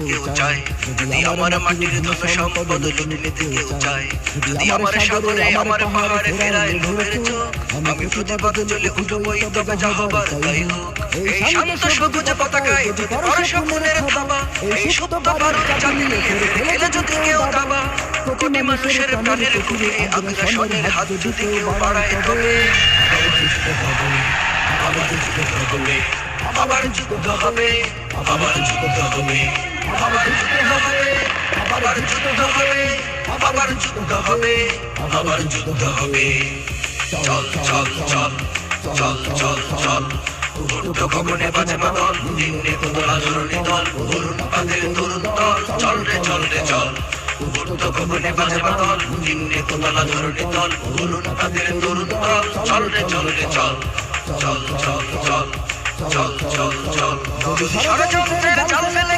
কেউ চায়, যদি আমার মাটির ধন সম্পদ লুটে নিতে কেউ চায়, যদি আমার সাগরে আমার পাহাড়ে ফেরায় লোভের চোখ, আমি প্রতিবাদ চলে উঠবই তবে যা হবার তাই হোক। এই শান্ত সবুজ পতাকায় যদি পড়ে স্বপ্নের থাবা, এই সত্য বারুদ চালিয়ে খেলে যদি কেউ দাবা, কোটি মানুষের প্রাণের কুলে আগ্রাসনের হাত যদি কেউ বাড়ায় তবে আবার যুদ্ধ হবে, আবার যুদ্ধ হবে, আবার যুদ্ধ হবে, আবার যুদ্ধ হবে, আবার যুদ্ধ হবে, আবার যুদ্ধ হবে, আবার যুদ্ধ হবে। চল চল চল চল চল চল উঠো গগনে বাজে মাদল, নিম্নে তোলা ধরণী দল, অরুণ পাদের তরুণ দল, চল রে চল রে চল। উঠো গগনে বাজে মাদল, নিম্নে তোলা ধরণী দল, অরুণ পাদের তরুণ দল, চল রে চল রে চল। চল চল চল চল চল চল ষড়যন্ত্রের জাল ফেলে